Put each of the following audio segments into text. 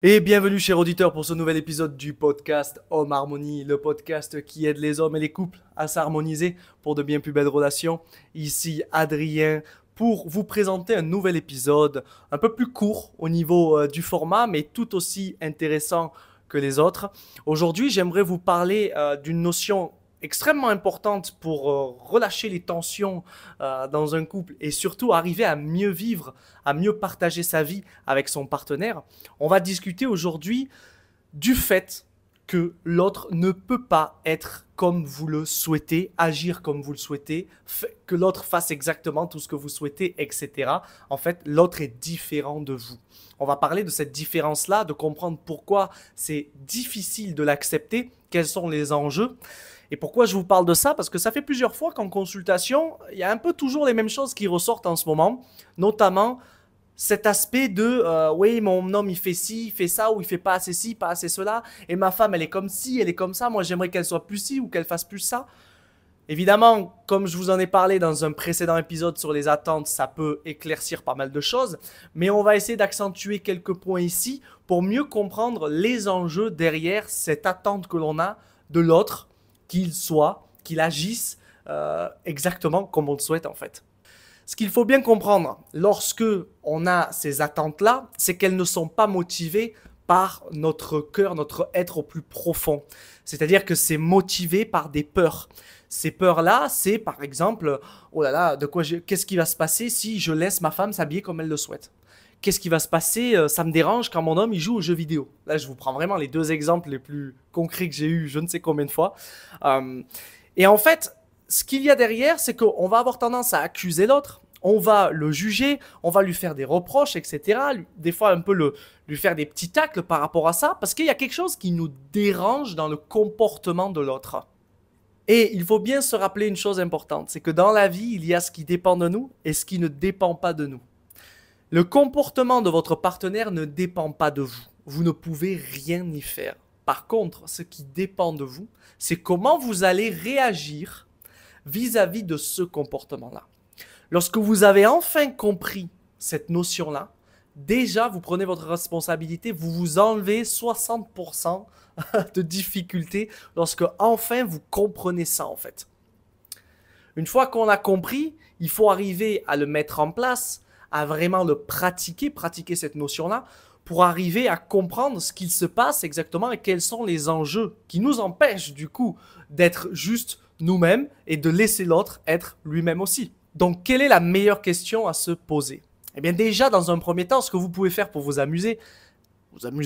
Et bienvenue, chers auditeurs, pour ce nouvel épisode du podcast Homme Harmonie, le podcast qui aide les hommes et les couples à s'harmoniser pour de bien plus belles relations. Ici Adrien pour vous présenter un nouvel épisode un peu plus court au niveau du format, mais tout aussi intéressant que les autres. Aujourd'hui, j'aimerais vous parler d'une notion extrêmement importante pour relâcher les tensions dans un couple et surtout arriver à mieux vivre, à mieux partager sa vie avec son partenaire. On va discuter aujourd'hui du fait que l'autre ne peut pas être comme vous le souhaitez, agir comme vous le souhaitez, que l'autre fasse exactement tout ce que vous souhaitez, etc. En fait, l'autre est différent de vous. On va parler de cette différence-là, de comprendre pourquoi c'est difficile de l'accepter, quels sont les enjeux. Et pourquoi je vous parle de ça? Parce que ça fait plusieurs fois qu'en consultation, il y a un peu toujours les mêmes choses qui ressortent en ce moment, notamment cet aspect de oui, mon homme il fait ci, il fait ça, ou il fait pas assez ci, pas assez cela, et ma femme elle est comme ci, elle est comme ça, moi j'aimerais qu'elle soit plus ci ou qu'elle fasse plus ça. Évidemment, comme je vous en ai parlé dans un précédent épisode sur les attentes, ça peut éclaircir pas mal de choses, mais on va essayer d'accentuer quelques points ici pour mieux comprendre les enjeux derrière cette attente que l'on a de l'autre, qu'il soit, qu'il agisse exactement comme on le souhaite en fait. Ce qu'il faut bien comprendre lorsque on a ces attentes-là, c'est qu'elles ne sont pas motivées par notre cœur, notre être au plus profond. C'est-à-dire que c'est motivé par des peurs. Ces peurs-là, c'est par exemple, oh là là, qu'est-ce qui va se passer si je laisse ma femme s'habiller comme elle le souhaite? Qu'est-ce qui va se passer? Ça me dérange quand mon homme il joue aux jeux vidéo. Là, je vous prends vraiment les deux exemples les plus concrets que j'ai eu, je ne sais combien de fois. Euh, et en fait, ce qu'il y a derrière, c'est qu'on va avoir tendance à accuser l'autre, on va le juger, on va lui faire des reproches, etc. Des fois, un peu lui faire des petits tacles par rapport à ça, parce qu'il y a quelque chose qui nous dérange dans le comportement de l'autre. Et il faut bien se rappeler une chose importante, c'est que dans la vie, il y a ce qui dépend de nous et ce qui ne dépend pas de nous. Le comportement de votre partenaire ne dépend pas de vous. Vous ne pouvez rien y faire. Par contre, ce qui dépend de vous, c'est comment vous allez réagir vis-à-vis de ce comportement-là. Lorsque vous avez enfin compris cette notion-là, déjà vous prenez votre responsabilité, vous vous enlevez 60% de difficulté lorsque enfin vous comprenez ça en fait. Une fois qu'on a compris, il faut arriver à le mettre en place, à vraiment le pratiquer, pratiquer cette notion-là, pour arriver à comprendre ce qu'il se passe exactement et quels sont les enjeux qui nous empêchent du coup d'être juste nous-mêmes et de laisser l'autre être lui-même aussi. Donc, quelle est la meilleure question à se poser? Eh bien, déjà, dans un premier temps, ce que vous pouvez faire pour vous amuser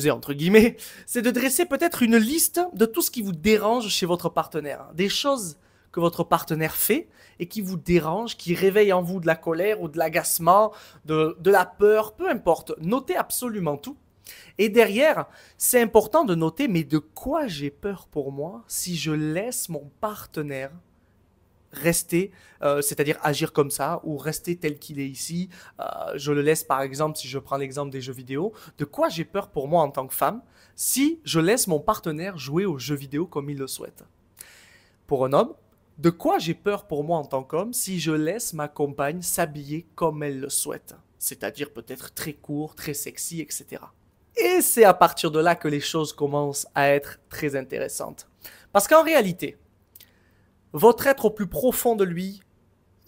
entre guillemets, c'est de dresser peut-être une liste de tout ce qui vous dérange chez votre partenaire. Des choses que votre partenaire fait et qui vous dérange, qui réveille en vous de la colère ou de l'agacement, de la peur, peu importe. Notez absolument tout. Et derrière, c'est important de noter, mais de quoi j'ai peur pour moi si je laisse mon partenaire rester, c'est-à-dire agir comme ça, ou rester tel qu'il est ici. Je le laisse par exemple, si je prends l'exemple des jeux vidéo, de quoi j'ai peur pour moi en tant que femme si je laisse mon partenaire jouer aux jeux vidéo comme il le souhaite. Pour un homme, de quoi j'ai peur pour moi en tant qu'homme si je laisse ma compagne s'habiller comme elle le souhaite, c'est-à-dire peut-être très court, très sexy, etc. Et c'est à partir de là que les choses commencent à être très intéressantes. Parce qu'en réalité, votre être au plus profond de lui,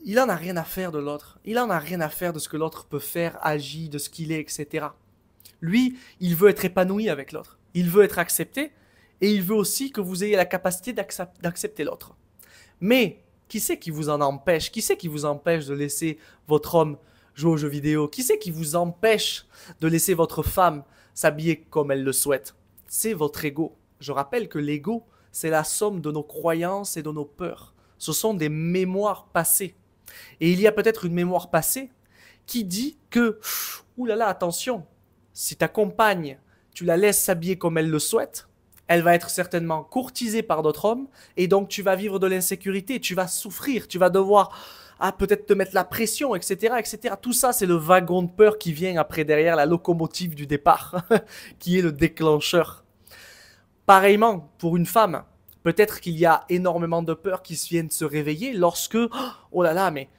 il en a rien à faire de l'autre. Il en a rien à faire de ce que l'autre peut faire, agit, de ce qu'il est, etc. Lui, il veut être épanoui avec l'autre. Il veut être accepté et il veut aussi que vous ayez la capacité d'accepter l'autre. Mais qui c'est qui vous en empêche? Qui c'est qui vous empêche de laisser votre homme jouer aux jeux vidéo? Qui c'est qui vous empêche de laisser votre femme s'habiller comme elle le souhaite? C'est votre ego. Je rappelle que l'ego, c'est la somme de nos croyances et de nos peurs. Ce sont des mémoires passées. Et il y a peut-être une mémoire passée qui dit que, oulala, attention, si ta compagne, tu la laisses s'habiller comme elle le souhaite, elle va être certainement courtisée par d'autres hommes et donc tu vas vivre de l'insécurité, tu vas souffrir, tu vas devoir peut-être te mettre la pression, etc., etc. Tout ça, c'est le wagon de peur qui vient après derrière la locomotive du départ, qui est le déclencheur. Pareillement, pour une femme, peut-être qu'il y a énormément de peurs qui viennent se réveiller lorsque, oh là là, mais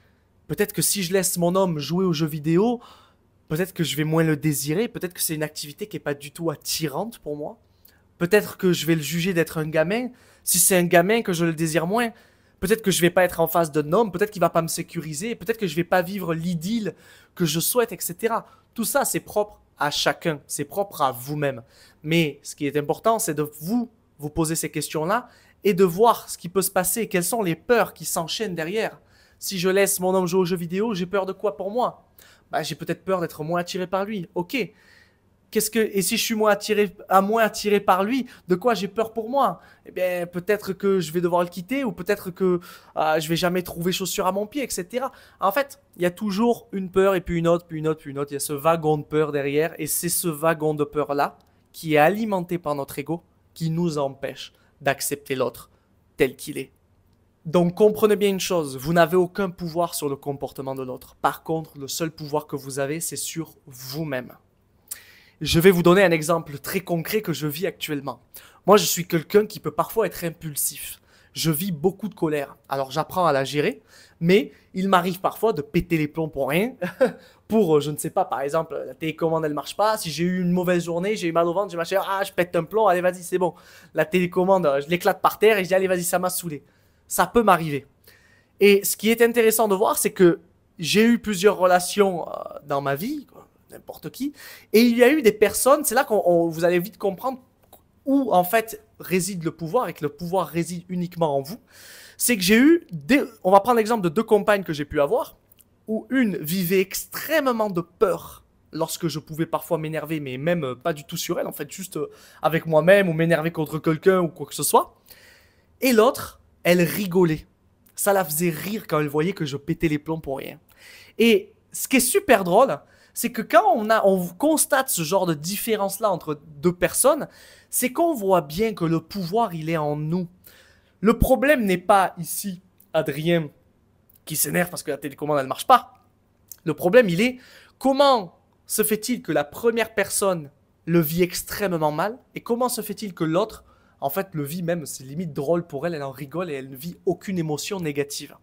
peut-être que si je laisse mon homme jouer aux jeux vidéo, peut-être que je vais moins le désirer, peut-être que c'est une activité qui n'est pas du tout attirante pour moi. Peut-être que je vais le juger d'être un gamin. Si c'est un gamin, que je le désire moins. Peut-être que je vais pas être en face d'un homme, peut-être qu'il va pas me sécuriser, peut-être que je vais pas vivre l'idylle que je souhaite, etc. Tout ça, c'est propre à chacun, c'est propre à vous-même. Mais ce qui est important, c'est de vous poser ces questions-là et de voir ce qui peut se passer, quelles sont les peurs qui s'enchaînent derrière. Si je laisse mon homme jouer aux jeux vidéo, j'ai peur de quoi pour moi? Bah, j'ai peut-être peur d'être moins attiré par lui. Ok, et si je suis moins attiré par lui, de quoi j'ai peur pour moi? Eh bien, peut-être que je vais devoir le quitter ou peut-être que je vais jamais trouver chaussure à mon pied, etc. En fait, il y a toujours une peur et puis une autre, puis une autre, puis une autre. Il y a ce wagon de peur derrière et c'est ce wagon de peur-là qui est alimenté par notre ego qui nous empêche d'accepter l'autre tel qu'il est. Donc comprenez bien une chose, vous n'avez aucun pouvoir sur le comportement de l'autre. Par contre, le seul pouvoir que vous avez, c'est sur vous-même. Je vais vous donner un exemple très concret que je vis actuellement. Moi, je suis quelqu'un qui peut parfois être impulsif. Je vis beaucoup de colère. Alors, j'apprends à la gérer, mais il m'arrive parfois de péter les plombs pour rien. Pour, je ne sais pas, par exemple, la télécommande, elle marche pas. Si j'ai eu une mauvaise journée, j'ai eu mal au ventre, j'ai machin, je pète un plomb, allez, vas-y, c'est bon. La télécommande, je l'éclate par terre et je dis, allez, vas-y, ça m'a saoulé. Ça peut m'arriver. Et ce qui est intéressant de voir, c'est que j'ai eu plusieurs relations dans ma vie, quoi, n'importe qui, et il y a eu des personnes, c'est là que vous allez vite comprendre où en fait réside le pouvoir et que le pouvoir réside uniquement en vous. C'est que on va prendre l'exemple de 2 compagnes que j'ai pu avoir, où une vivait extrêmement de peur lorsque je pouvais parfois m'énerver, mais même pas du tout sur elle, en fait, juste avec moi-même ou m'énerver contre quelqu'un ou quoi que ce soit. Et l'autre, elle rigolait. Ça la faisait rire quand elle voyait que je pétais les plombs pour rien. Et ce qui est super drôle, c'est que quand on constate ce genre de différence-là entre 2 personnes, c'est qu'on voit bien que le pouvoir, il est en nous. Le problème n'est pas ici, Adrien, qui s'énerve parce que la télécommande, elle ne marche pas. Le problème, il est comment se fait-il que la première personne le vit extrêmement mal et comment se fait-il que l'autre, en fait, le vit même, c'est limite drôle pour elle, elle en rigole et elle ne vit aucune émotion négative.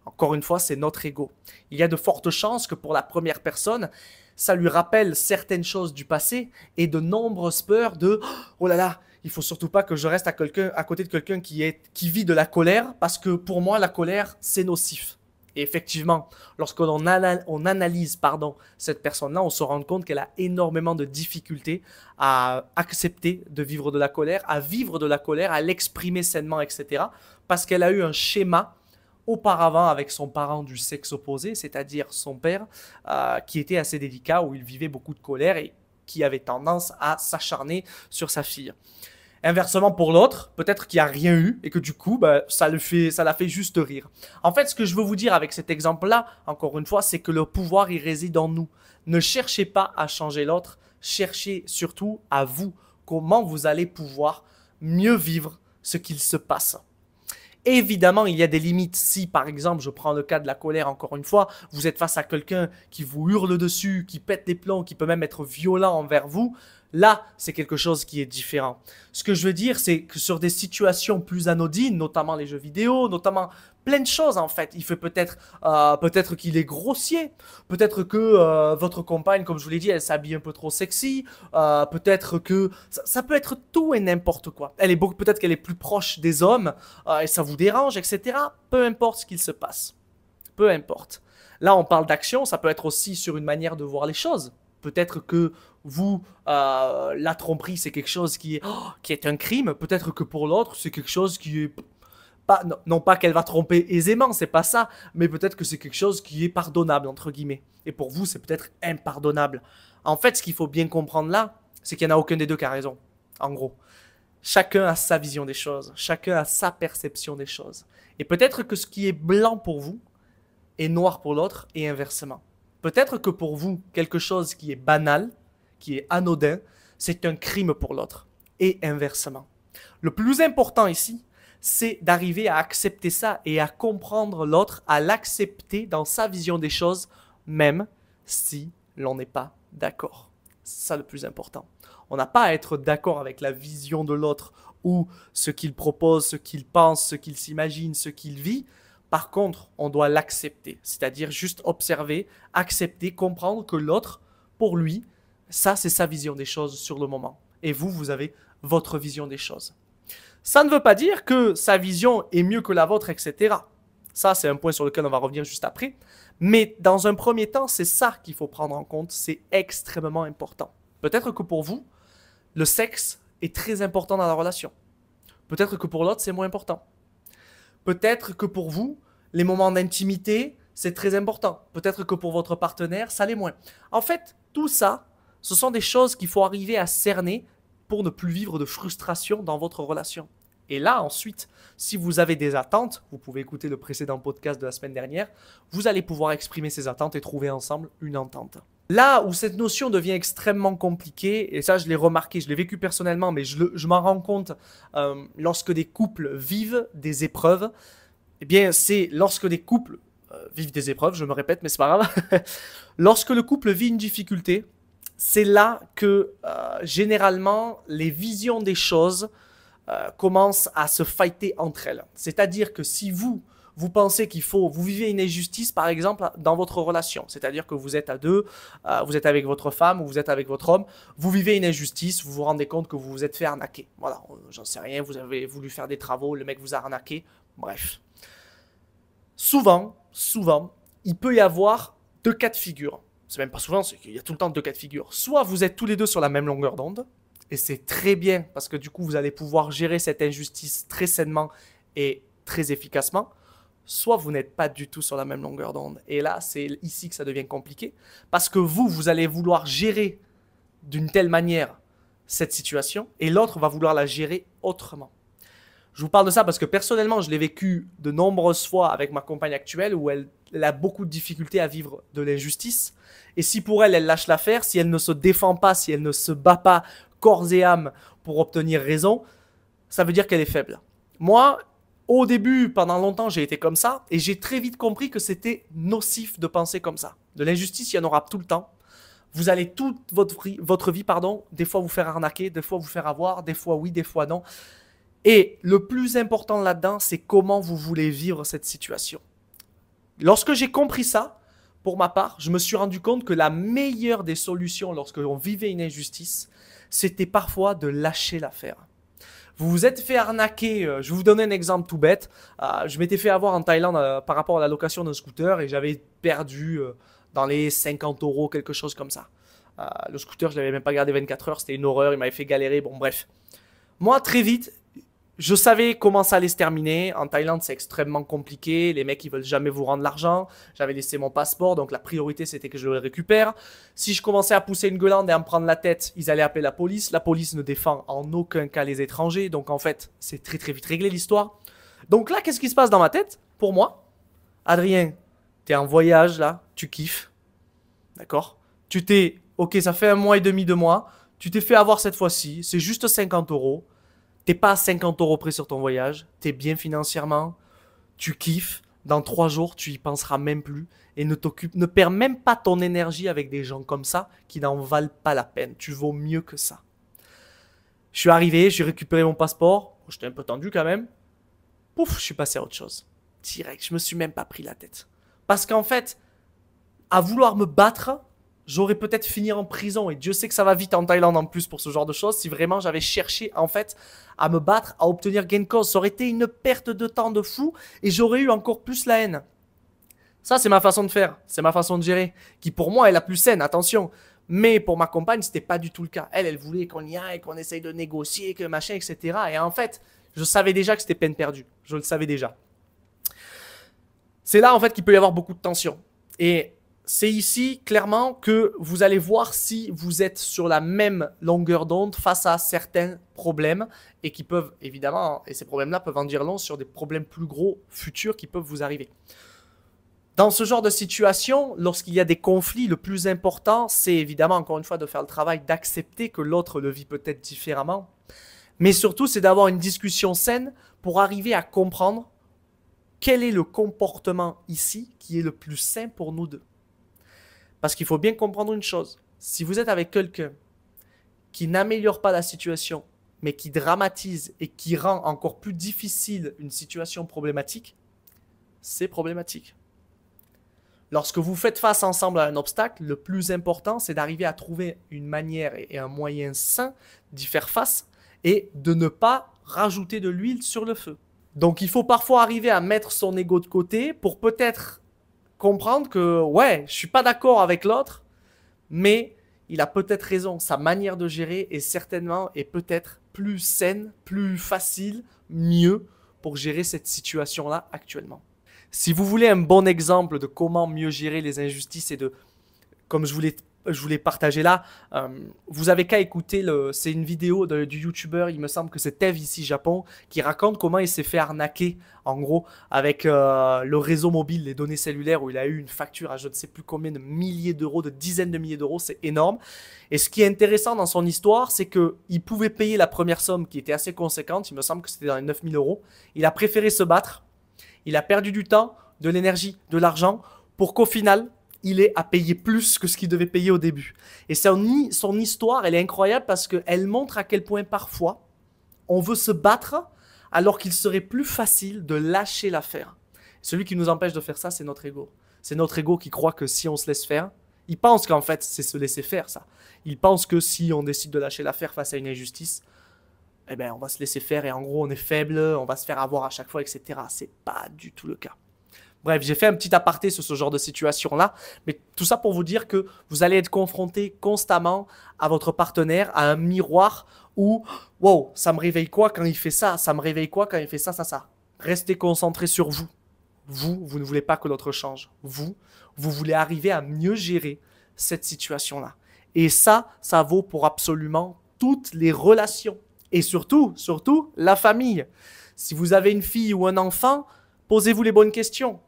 Encore une fois, c'est notre ego. Il y a de fortes chances que pour la première personne, ça lui rappelle certaines choses du passé et de nombreuses peurs de « Oh là là, il faut surtout pas que je reste à côté de quelqu'un qui vit de la colère parce que pour moi, la colère, c'est nocif. » Et effectivement, lorsqu'on analyse cette personne-là, on se rend compte qu'elle a énormément de difficultés à accepter de vivre de la colère, à vivre de la colère, à l'exprimer sainement, etc. Parce qu'elle a eu un schéma auparavant avec son parent du sexe opposé, c'est-à-dire son père, qui était assez délicat, où il vivait beaucoup de colère et qui avait tendance à s'acharner sur sa fille. Inversement pour l'autre, peut-être qu'il n'y a rien eu et que du coup, ça la fait juste rire. En fait, ce que je veux vous dire avec cet exemple-là, encore une fois, c'est que le pouvoir, il réside en nous. Ne cherchez pas à changer l'autre, cherchez surtout à vous, comment vous allez pouvoir mieux vivre ce qu'il se passe. Évidemment, il y a des limites. Si, par exemple, je prends le cas de la colère, encore une fois, vous êtes face à quelqu'un qui vous hurle dessus, qui pète des plombs, qui peut même être violent envers vous, là, c'est quelque chose qui est différent. Ce que je veux dire, c'est que sur des situations plus anodines, notamment les jeux vidéo, notamment plein de choses en fait, il fait peut-être qu'il est grossier, peut-être que votre compagne, comme je vous l'ai dit, elle s'habille un peu trop sexy, peut-être que ça peut être tout et n'importe quoi. Peut-être qu'elle est plus proche des hommes et ça vous dérange, etc. Peu importe ce qu'il se passe, peu importe. Là, on parle d'action, ça peut être aussi sur une manière de voir les choses. Peut-être que la tromperie, c'est quelque chose qui est un crime. Peut-être que pour l'autre, c'est quelque chose qui est non pas qu'elle va tromper aisément, c'est pas ça, mais peut-être que c'est quelque chose qui est pardonnable, entre guillemets. Et pour vous, c'est peut-être impardonnable. En fait, ce qu'il faut bien comprendre là, c'est qu'il n'y en a aucun des deux qui a raison, en gros. Chacun a sa vision des choses, chacun a sa perception des choses. Et peut-être que ce qui est blanc pour vous est noir pour l'autre et inversement. Peut-être que pour vous, quelque chose qui est banal, qui est anodin, c'est un crime pour l'autre et inversement. Le plus important ici, c'est d'arriver à accepter ça et à comprendre l'autre, à l'accepter dans sa vision des choses, même si l'on n'est pas d'accord. C'est ça le plus important. On n'a pas à être d'accord avec la vision de l'autre ou ce qu'il propose, ce qu'il pense, ce qu'il s'imagine, ce qu'il vit. Par contre, on doit l'accepter, c'est-à-dire juste observer, accepter, comprendre que l'autre pour lui, ça c'est sa vision des choses sur le moment. Et vous, vous avez votre vision des choses. Ça ne veut pas dire que sa vision est mieux que la vôtre, etc. Ça, c'est un point sur lequel on va revenir juste après. Mais dans un premier temps, c'est ça qu'il faut prendre en compte. C'est extrêmement important. Peut-être que pour vous, le sexe est très important dans la relation. Peut-être que pour l'autre, c'est moins important. Peut-être que pour vous, les moments d'intimité, c'est très important. Peut-être que pour votre partenaire, ça l'est moins. En fait, tout ça, ce sont des choses qu'il faut arriver à cerner pour ne plus vivre de frustration dans votre relation. Et là, ensuite, si vous avez des attentes, vous pouvez écouter le précédent podcast de la semaine dernière, vous allez pouvoir exprimer ces attentes et trouver ensemble une entente. Là où cette notion devient extrêmement compliquée, et ça je l'ai remarqué, je l'ai vécu personnellement, mais je m'en rends compte lorsque des couples vivent des épreuves, eh bien c'est lorsque des couples vivent des épreuves, je me répète, mais c'est pas grave, lorsque le couple vit une difficulté, c'est là que généralement les visions des choses commencent à se fighter entre elles. C'est-à-dire que si vous pensez vous vivez une injustice par exemple dans votre relation, c'est-à-dire que vous êtes à deux, vous êtes avec votre femme ou vous êtes avec votre homme, vous vivez une injustice, vous vous rendez compte que vous vous êtes fait arnaquer. Voilà, j'en sais rien, vous avez voulu faire des travaux, le mec vous a arnaqué, bref. Souvent, il peut y avoir deux cas de figure. C'est même pas souvent, c'est qu'il y a tout le temps deux cas de figure. Soit vous êtes tous les deux sur la même longueur d'onde, et c'est très bien parce que du coup, vous allez pouvoir gérer cette injustice très sainement et très efficacement. Soit vous n'êtes pas du tout sur la même longueur d'onde. Et là, c'est ici que ça devient compliqué. Parce que vous allez vouloir gérer d'une telle manière cette situation et l'autre va vouloir la gérer autrement. Je vous parle de ça parce que personnellement, je l'ai vécu de nombreuses fois avec ma compagne actuelle où elle a beaucoup de difficultés à vivre de l'injustice. Et si pour elle, elle lâche l'affaire, si elle ne se défend pas, si elle ne se bat pas corps et âme pour obtenir raison, ça veut dire qu'elle est faible. Moi, au début, pendant longtemps, j'ai été comme ça et j'ai très vite compris que c'était nocif de penser comme ça. De l'injustice, il y en aura tout le temps. Vous allez toute votre vie, des fois vous faire arnaquer, des fois vous faire avoir, des fois oui, des fois non. Et le plus important là-dedans, c'est comment vous voulez vivre cette situation. Lorsque j'ai compris ça, pour ma part, je me suis rendu compte que la meilleure des solutions lorsque l'on vivait une injustice, c'était parfois de lâcher l'affaire. Vous vous êtes fait arnaquer, je vais vous donner un exemple tout bête. Je m'étais fait avoir en Thaïlande par rapport à la location d'un scooter et j'avais perdu dans les 50 €, quelque chose comme ça. Le scooter, je ne l'avais même pas gardé 24 heures, c'était une horreur, il m'avait fait galérer, bon bref. Moi, très vite, je savais comment ça allait se terminer. En Thaïlande, c'est extrêmement compliqué. Les mecs, ils veulent jamais vous rendre l'argent. J'avais laissé mon passeport, donc la priorité, c'était que je le récupère. Si je commençais à pousser une gueulande et à me prendre la tête, ils allaient appeler la police. La police ne défend en aucun cas les étrangers. Donc, en fait, c'est très, très vite réglé l'histoire. Donc là, qu'est-ce qui se passe dans ma tête? Pour moi, Adrien, t'es en voyage, là. Tu kiffes. D'accord? Ok, ça fait 1 mois et demi, 2 mois. Tu t'es fait avoir cette fois-ci. C'est juste 50 €. T'es pas à 50 € près sur ton voyage, t'es bien financièrement, tu kiffes, dans 3 jours, tu y penseras même plus et ne perds même pas ton énergie avec des gens comme ça qui n'en valent pas la peine. Tu vaux mieux que ça. Je suis arrivé, j'ai récupéré mon passeport, j'étais un peu tendu quand même. Pouf, je suis passé à autre chose. Direct, je me suis même pas pris la tête. Parce qu'en fait, à vouloir me battre, j'aurais peut-être fini en prison et Dieu sait que ça va vite en Thaïlande en plus pour ce genre de choses. Si vraiment j'avais cherché en fait à me battre, à obtenir gain de cause, ça aurait été une perte de temps de fou et j'aurais eu encore plus la haine. Ça, c'est ma façon de faire, c'est ma façon de gérer, qui pour moi est la plus saine, attention. Mais pour ma compagne, c'était pas du tout le cas. Elle voulait qu'on y aille, qu'on essaye de négocier, que machin, etc. Et en fait, je savais déjà que c'était peine perdue. Je le savais déjà. C'est là en fait qu'il peut y avoir beaucoup de tension. Et c'est ici, clairement, que vous allez voir si vous êtes sur la même longueur d'onde face à certains problèmes et qui peuvent, évidemment, et ces problèmes-là peuvent en dire long sur des problèmes plus gros futurs qui peuvent vous arriver. Dans ce genre de situation, lorsqu'il y a des conflits, le plus important, c'est évidemment, encore une fois, de faire le travail d'accepter que l'autre le vit peut-être différemment. Mais surtout, c'est d'avoir une discussion saine pour arriver à comprendre quel est le comportement ici qui est le plus sain pour nous deux. Parce qu'il faut bien comprendre une chose, si vous êtes avec quelqu'un qui n'améliore pas la situation, mais qui dramatise et qui rend encore plus difficile une situation problématique, c'est problématique. Lorsque vous faites face ensemble à un obstacle, le plus important, c'est d'arriver à trouver une manière et un moyen sain d'y faire face et de ne pas rajouter de l'huile sur le feu. Donc, il faut parfois arriver à mettre son ego de côté pour peut-être comprendre que, ouais, je suis pas d'accord avec l'autre, mais il a peut-être raison. Sa manière de gérer est certainement et peut-être plus saine, plus facile, mieux pour gérer cette situation-là actuellement. Si vous voulez un bon exemple de comment mieux gérer les injustices et de, comme je voulais partager là, vous avez qu'à écouter, c'est une vidéo du YouTuber, il me semble que c'est Tev ici Japon, qui raconte comment il s'est fait arnaquer, en gros, avec le réseau mobile, les données cellulaires, où il a eu une facture à je ne sais plus combien de milliers d'euros, de dizaines de milliers d'euros, c'est énorme. Et ce qui est intéressant dans son histoire, c'est qu'il pouvait payer la première somme qui était assez conséquente, il me semble que c'était dans les 9000 euros. Il a préféré se battre. Il a perdu du temps, de l'énergie, de l'argent pour qu'au final, il ait à payer plus que ce qu'il devait payer au début. Et son histoire, elle est incroyable parce qu'elle montre à quel point parfois, on veut se battre alors qu'il serait plus facile de lâcher l'affaire. Celui qui nous empêche de faire ça, c'est notre ego. C'est notre ego qui croit que si on se laisse faire, il pense qu'en fait, c'est se laisser faire ça. Il pense que si on décide de lâcher l'affaire face à une injustice, eh ben, on va se laisser faire et en gros, on est faible, on va se faire avoir à chaque fois, etc. C'est pas du tout le cas. Bref, j'ai fait un petit aparté sur ce genre de situation-là, mais tout ça pour vous dire que vous allez être confronté constamment à votre partenaire, à un miroir où « Wow, ça me réveille quoi quand il fait ça? Ça me réveille quoi quand il fait ça, ça, ça? » Restez concentré sur vous. Vous ne voulez pas que l'autre change. Vous voulez arriver à mieux gérer cette situation-là. Et ça vaut pour absolument toutes les relations. Et surtout, la famille. Si vous avez une fille ou un enfant, posez-vous les bonnes questions.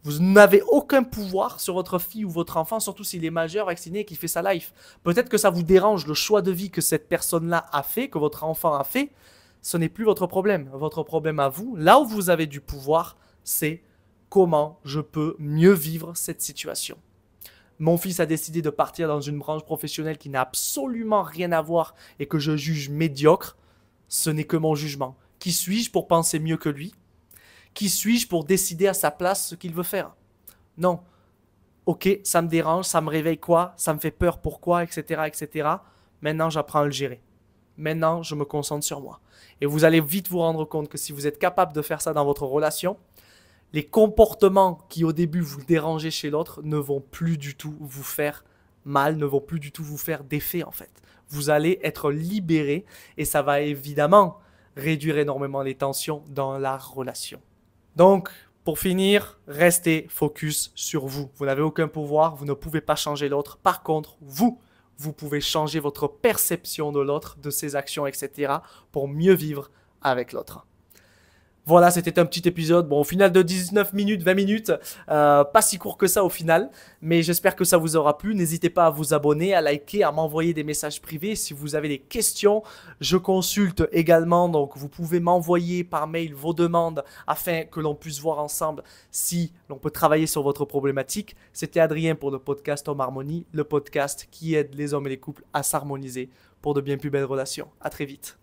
Vous n'avez aucun pouvoir sur votre fille ou votre enfant, surtout s'il est majeur, vacciné et qu'il fait sa life. Peut-être que ça vous dérange le choix de vie que cette personne-là a fait, que votre enfant a fait. Ce n'est plus votre problème. Votre problème à vous, là où vous avez du pouvoir, c'est comment je peux mieux vivre cette situation. Mon fils a décidé de partir dans une branche professionnelle qui n'a absolument rien à voir et que je juge médiocre. Ce n'est que mon jugement. Qui suis-je pour penser mieux que lui? Qui suis-je pour décider à sa place ce qu'il veut faire? Non. Ok, ça me dérange, ça me réveille quoi? Ça me fait peur, pourquoi, etc., etc. Maintenant, j'apprends à le gérer. Maintenant, je me concentre sur moi. Et vous allez vite vous rendre compte que si vous êtes capable de faire ça dans votre relation, les comportements qui au début vous dérangez chez l'autre ne vont plus du tout vous faire mal, ne vont plus du tout vous faire d'effet en fait. Vous allez être libéré et ça va évidemment réduire énormément les tensions dans la relation. Donc, pour finir, restez focus sur vous. Vous n'avez aucun pouvoir, vous ne pouvez pas changer l'autre. Par contre, vous pouvez changer votre perception de l'autre, de ses actions, etc. pour mieux vivre avec l'autre. Voilà, c'était un petit épisode, bon, au final de 19 minutes, 20 minutes, pas si court que ça au final, mais j'espère que ça vous aura plu. N'hésitez pas à vous abonner, à liker, à m'envoyer des messages privés. Si vous avez des questions, je consulte également, donc vous pouvez m'envoyer par mail vos demandes afin que l'on puisse voir ensemble si l'on peut travailler sur votre problématique. C'était Adrien pour le podcast Homme Harmonie, le podcast qui aide les hommes et les couples à s'harmoniser pour de bien plus belles relations. À très vite.